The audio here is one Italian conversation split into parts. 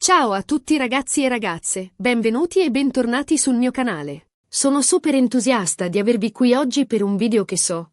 Ciao a tutti ragazzi e ragazze, benvenuti e bentornati sul mio canale. Sono super entusiasta di avervi qui oggi per un video che so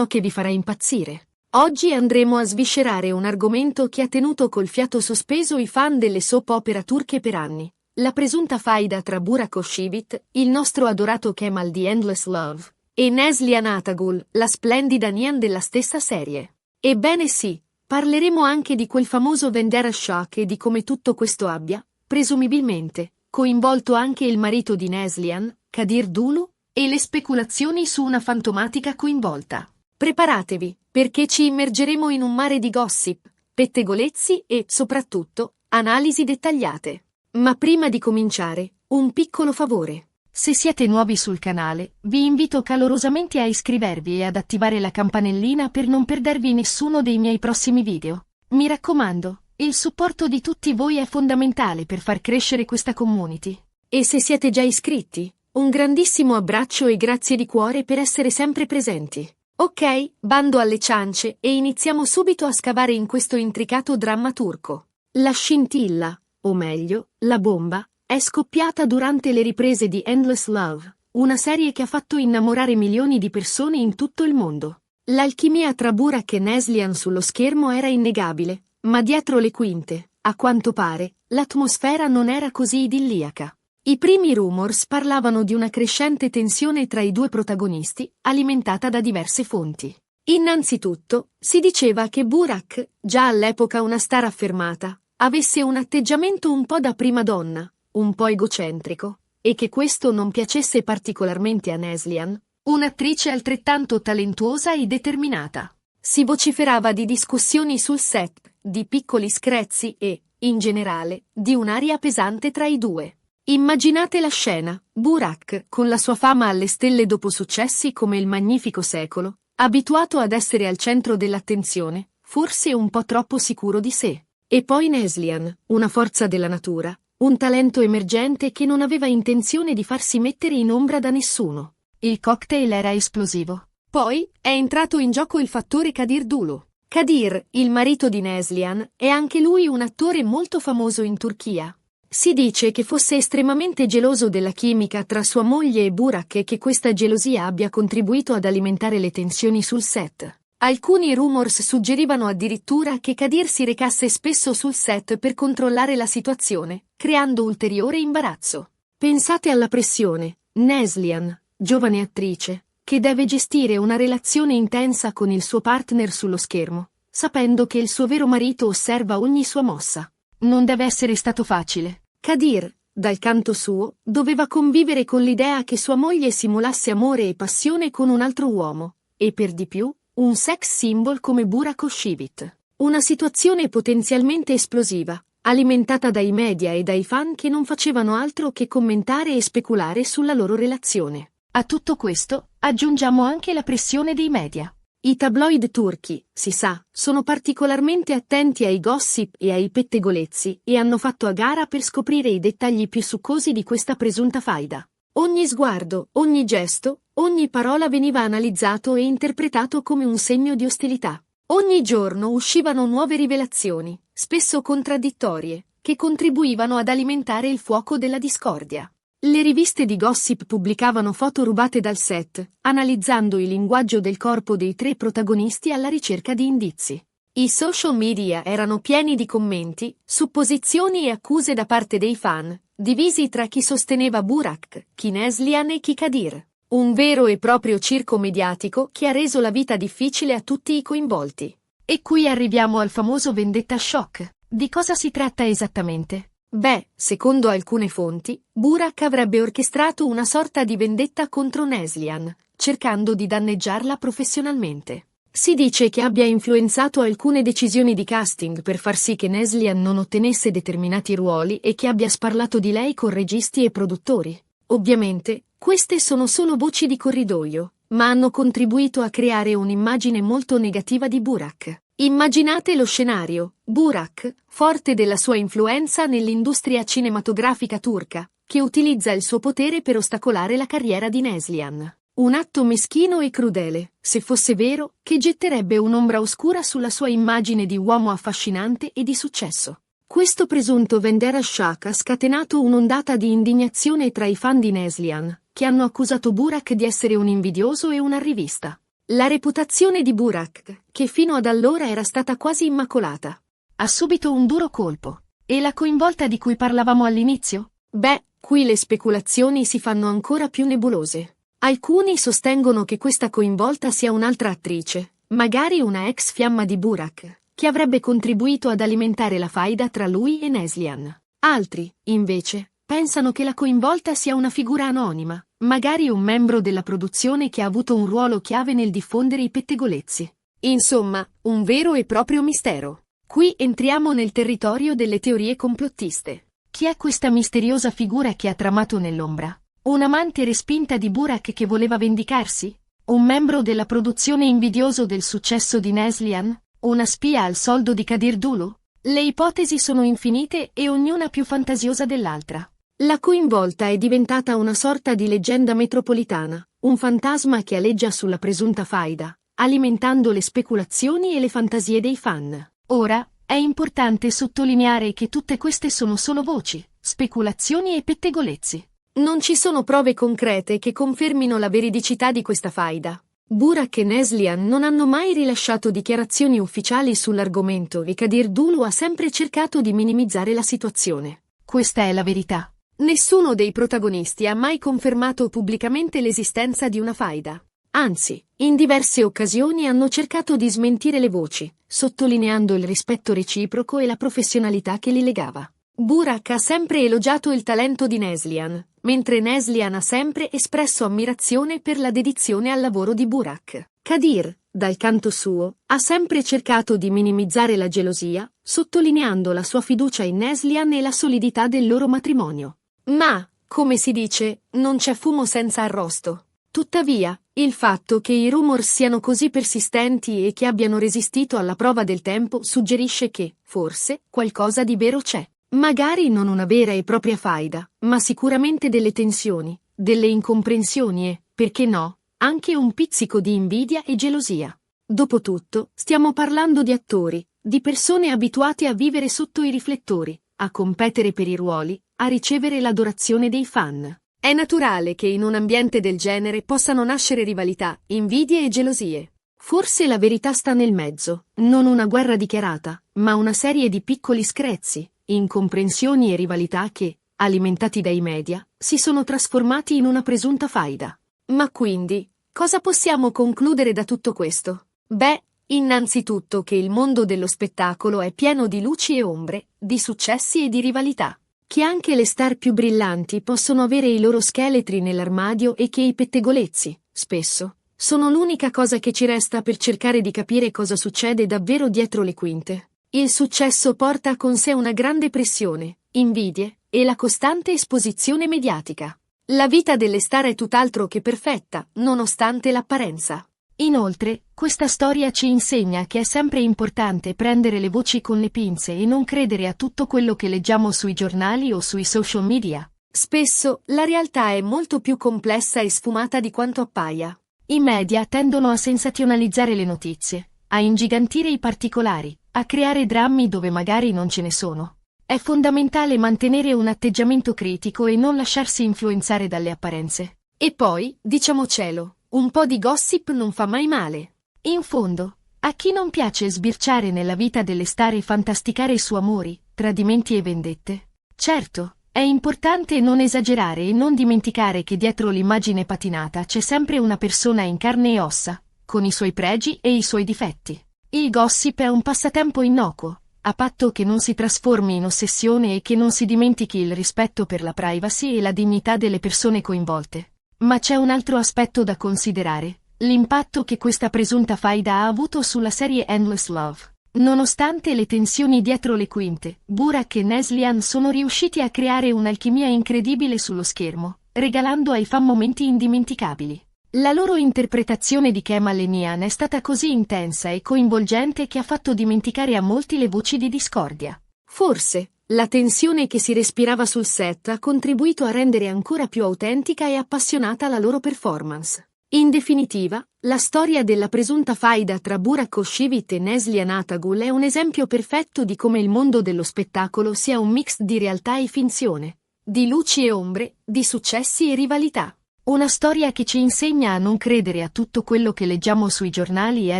che vi farà impazzire. Oggi andremo a sviscerare un argomento che ha tenuto col fiato sospeso i fan delle soap opera turche per anni. La presunta faida tra Burak Özçivit, il nostro adorato Kemal di Endless Love, e Neslihan Atagul, la splendida Nihan della stessa serie. Ebbene sì, parleremo anche di quel famoso Vendetta Shock e di come tutto questo abbia, presumibilmente, coinvolto anche il marito di Neslihan, Kadir Dulu, e le speculazioni su una fantomatica coinvolta. Preparatevi, perché ci immergeremo in un mare di gossip, pettegolezzi e, soprattutto, analisi dettagliate. Ma prima di cominciare, un piccolo favore. Se siete nuovi sul canale, vi invito calorosamente a iscrivervi e ad attivare la campanellina per non perdervi nessuno dei miei prossimi video. Mi raccomando, il supporto di tutti voi è fondamentale per far crescere questa community. E se siete già iscritti, un grandissimo abbraccio e grazie di cuore per essere sempre presenti. Ok, bando alle ciance e iniziamo subito a scavare in questo intricato dramma turco. La scintilla, o meglio, la bomba, è scoppiata durante le riprese di Endless Love, una serie che ha fatto innamorare milioni di persone in tutto il mondo. L'alchimia tra Burak e Neslihan sullo schermo era innegabile, ma dietro le quinte, a quanto pare, l'atmosfera non era così idilliaca. I primi rumors parlavano di una crescente tensione tra i due protagonisti, alimentata da diverse fonti. Innanzitutto, si diceva che Burak, già all'epoca una star affermata, avesse un atteggiamento un po' da prima donna, un po' egocentrico, e che questo non piacesse particolarmente a Neslihan, un'attrice altrettanto talentuosa e determinata. Si vociferava di discussioni sul set, di piccoli screzi e, in generale, di un'aria pesante tra i due. Immaginate la scena: Burak, con la sua fama alle stelle dopo successi come Il Magnifico Secolo, abituato ad essere al centro dell'attenzione, forse un po' troppo sicuro di sé. E poi Neslihan, una forza della natura, un talento emergente che non aveva intenzione di farsi mettere in ombra da nessuno. Il cocktail era esplosivo. Poi è entrato in gioco il fattore Kadir Dulu. Kadir, il marito di Neslihan, è anche lui un attore molto famoso in Turchia. Si dice che fosse estremamente geloso della chimica tra sua moglie e Burak e che questa gelosia abbia contribuito ad alimentare le tensioni sul set. Alcuni rumors suggerivano addirittura che Kadir si recasse spesso sul set per controllare la situazione, creando ulteriore imbarazzo. Pensate alla pressione: Neslihan, giovane attrice, che deve gestire una relazione intensa con il suo partner sullo schermo, sapendo che il suo vero marito osserva ogni sua mossa. Non deve essere stato facile. Kadir, dal canto suo, doveva convivere con l'idea che sua moglie simulasse amore e passione con un altro uomo, e per di più, un sex symbol come Burak Özçivit. Una situazione potenzialmente esplosiva, alimentata dai media e dai fan che non facevano altro che commentare e speculare sulla loro relazione. A tutto questo, aggiungiamo anche la pressione dei media. I tabloid turchi, si sa, sono particolarmente attenti ai gossip e ai pettegolezzi e hanno fatto a gara per scoprire i dettagli più succosi di questa presunta faida. Ogni sguardo, ogni gesto, ogni parola veniva analizzato e interpretato come un segno di ostilità. Ogni giorno uscivano nuove rivelazioni, spesso contraddittorie, che contribuivano ad alimentare il fuoco della discordia. Le riviste di gossip pubblicavano foto rubate dal set, analizzando il linguaggio del corpo dei tre protagonisti alla ricerca di indizi. I social media erano pieni di commenti, supposizioni e accuse da parte dei fan, divisi tra chi sosteneva Burak, chi Neslihan e chi Kadir. Un vero e proprio circo mediatico che ha reso la vita difficile a tutti i coinvolti. E qui arriviamo al famoso Vendetta Shock. Di cosa si tratta esattamente? Beh, secondo alcune fonti, Burak avrebbe orchestrato una sorta di vendetta contro Neslihan, cercando di danneggiarla professionalmente. Si dice che abbia influenzato alcune decisioni di casting per far sì che Neslihan non ottenesse determinati ruoli e che abbia sparlato di lei con registi e produttori. Ovviamente, queste sono solo voci di corridoio, ma hanno contribuito a creare un'immagine molto negativa di Burak. Immaginate lo scenario: Burak, forte della sua influenza nell'industria cinematografica turca, che utilizza il suo potere per ostacolare la carriera di Neslihan. Un atto meschino e crudele, se fosse vero, che getterebbe un'ombra oscura sulla sua immagine di uomo affascinante e di successo. Questo presunto Vendetta Shock ha scatenato un'ondata di indignazione tra i fan di Neslihan, che hanno accusato Burak di essere un invidioso e un arrivista. La reputazione di Burak, che fino ad allora era stata quasi immacolata, ha subito un duro colpo. E la coinvolta di cui parlavamo all'inizio? Beh, qui le speculazioni si fanno ancora più nebulose. Alcuni sostengono che questa coinvolta sia un'altra attrice, magari una ex fiamma di Burak, che avrebbe contribuito ad alimentare la faida tra lui e Neslihan. Altri, invece, pensano che la coinvolta sia una figura anonima, magari un membro della produzione che ha avuto un ruolo chiave nel diffondere i pettegolezzi. Insomma, un vero e proprio mistero. Qui entriamo nel territorio delle teorie complottiste. Chi è questa misteriosa figura che ha tramato nell'ombra? Un'amante respinta di Burak che voleva vendicarsi? Un membro della produzione invidioso del successo di Neslihan? Una spia al soldo di Kadir Dulu? Le ipotesi sono infinite e ognuna più fantasiosa dell'altra. La coinvolta è diventata una sorta di leggenda metropolitana, un fantasma che aleggia sulla presunta faida, alimentando le speculazioni e le fantasie dei fan. Ora, è importante sottolineare che tutte queste sono solo voci, speculazioni e pettegolezzi. Non ci sono prove concrete che confermino la veridicità di questa faida. Burak e Neslihan non hanno mai rilasciato dichiarazioni ufficiali sull'argomento e Kadir Dulu ha sempre cercato di minimizzare la situazione. Questa è la verità. Nessuno dei protagonisti ha mai confermato pubblicamente l'esistenza di una faida. Anzi, in diverse occasioni hanno cercato di smentire le voci, sottolineando il rispetto reciproco e la professionalità che li legava. Burak ha sempre elogiato il talento di Neslihan, mentre Neslihan ha sempre espresso ammirazione per la dedizione al lavoro di Burak. Kadir, dal canto suo, ha sempre cercato di minimizzare la gelosia, sottolineando la sua fiducia in Neslihan e la solidità del loro matrimonio. Ma, come si dice, non c'è fumo senza arrosto. Tuttavia, il fatto che i rumor siano così persistenti e che abbiano resistito alla prova del tempo suggerisce che, forse, qualcosa di vero c'è. Magari non una vera e propria faida, ma sicuramente delle tensioni, delle incomprensioni e, perché no, anche un pizzico di invidia e gelosia. Dopotutto, stiamo parlando di attori, di persone abituate a vivere sotto i riflettori, a competere per i ruoli, a ricevere l'adorazione dei fan. È naturale che in un ambiente del genere possano nascere rivalità, invidie e gelosie. Forse la verità sta nel mezzo, non una guerra dichiarata, ma una serie di piccoli screzi, incomprensioni e rivalità che, alimentati dai media, si sono trasformati in una presunta faida. Ma quindi, cosa possiamo concludere da tutto questo? Beh, innanzitutto che il mondo dello spettacolo è pieno di luci e ombre, di successi e di rivalità. Che anche le star più brillanti possono avere i loro scheletri nell'armadio e che i pettegolezzi, spesso, sono l'unica cosa che ci resta per cercare di capire cosa succede davvero dietro le quinte. Il successo porta con sé una grande pressione, invidie, e la costante esposizione mediatica. La vita delle star è tutt'altro che perfetta, nonostante l'apparenza. Inoltre, questa storia ci insegna che è sempre importante prendere le voci con le pinze e non credere a tutto quello che leggiamo sui giornali o sui social media. Spesso, la realtà è molto più complessa e sfumata di quanto appaia. I media tendono a sensazionalizzare le notizie, a ingigantire i particolari, a creare drammi dove magari non ce ne sono. È fondamentale mantenere un atteggiamento critico e non lasciarsi influenzare dalle apparenze. E poi, diciamocelo, un po' di gossip non fa mai male. In fondo, a chi non piace sbirciare nella vita delle star e fantasticare su amori, tradimenti e vendette? Certo, è importante non esagerare e non dimenticare che dietro l'immagine patinata c'è sempre una persona in carne e ossa, con i suoi pregi e i suoi difetti. Il gossip è un passatempo innocuo, a patto che non si trasformi in ossessione e che non si dimentichi il rispetto per la privacy e la dignità delle persone coinvolte. Ma c'è un altro aspetto da considerare, l'impatto che questa presunta faida ha avuto sulla serie Endless Love. Nonostante le tensioni dietro le quinte, Burak e Neslihan sono riusciti a creare un'alchimia incredibile sullo schermo, regalando ai fan momenti indimenticabili. La loro interpretazione di Kemal e Nihan è stata così intensa e coinvolgente che ha fatto dimenticare a molti le voci di discordia. Forse, la tensione che si respirava sul set ha contribuito a rendere ancora più autentica e appassionata la loro performance. In definitiva, la storia della presunta faida tra Burak Koscielny e Neslihan Atagul è un esempio perfetto di come il mondo dello spettacolo sia un mix di realtà e finzione, di luci e ombre, di successi e rivalità. Una storia che ci insegna a non credere a tutto quello che leggiamo sui giornali e a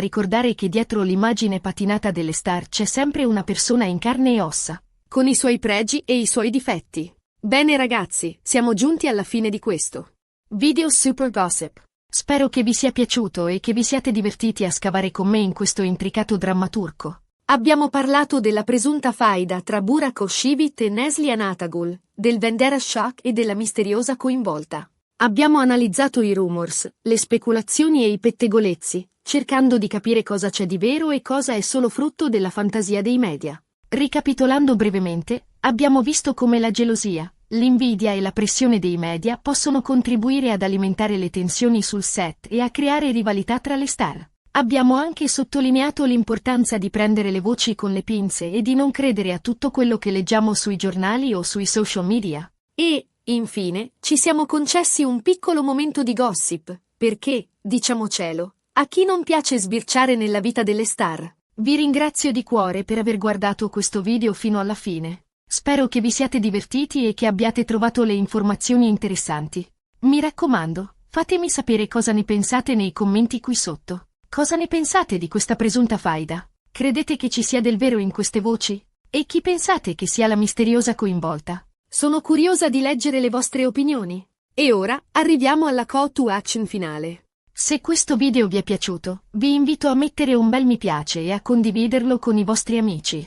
ricordare che dietro l'immagine patinata delle star c'è sempre una persona in carne e ossa, con i suoi pregi e i suoi difetti. Bene ragazzi, siamo giunti alla fine di questo video super gossip. Spero che vi sia piaciuto e che vi siate divertiti a scavare con me in questo intricato dramma turco. Abbiamo parlato della presunta faida tra Burak Koscielny e Neslihan Atagul, del Vendera Shock e della misteriosa coinvolta. Abbiamo analizzato i rumors, le speculazioni e i pettegolezzi, cercando di capire cosa c'è di vero e cosa è solo frutto della fantasia dei media. Ricapitolando brevemente, abbiamo visto come la gelosia, l'invidia e la pressione dei media possono contribuire ad alimentare le tensioni sul set e a creare rivalità tra le star. Abbiamo anche sottolineato l'importanza di prendere le voci con le pinze e di non credere a tutto quello che leggiamo sui giornali o sui social media. E, infine, ci siamo concessi un piccolo momento di gossip, perché, diciamocelo, a chi non piace sbirciare nella vita delle star? Vi ringrazio di cuore per aver guardato questo video fino alla fine. Spero che vi siate divertiti e che abbiate trovato le informazioni interessanti. Mi raccomando, fatemi sapere cosa ne pensate nei commenti qui sotto. Cosa ne pensate di questa presunta faida? Credete che ci sia del vero in queste voci? E chi pensate che sia la misteriosa coinvolta? Sono curiosa di leggere le vostre opinioni. E ora, arriviamo alla call to action finale. Se questo video vi è piaciuto, vi invito a mettere un bel mi piace e a condividerlo con i vostri amici.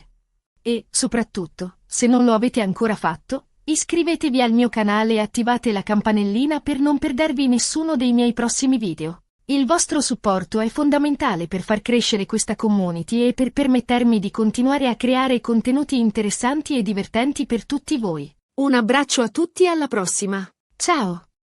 E, soprattutto, se non lo avete ancora fatto, iscrivetevi al mio canale e attivate la campanellina per non perdervi nessuno dei miei prossimi video. Il vostro supporto è fondamentale per far crescere questa community e per permettermi di continuare a creare contenuti interessanti e divertenti per tutti voi. Un abbraccio a tutti e alla prossima. Ciao!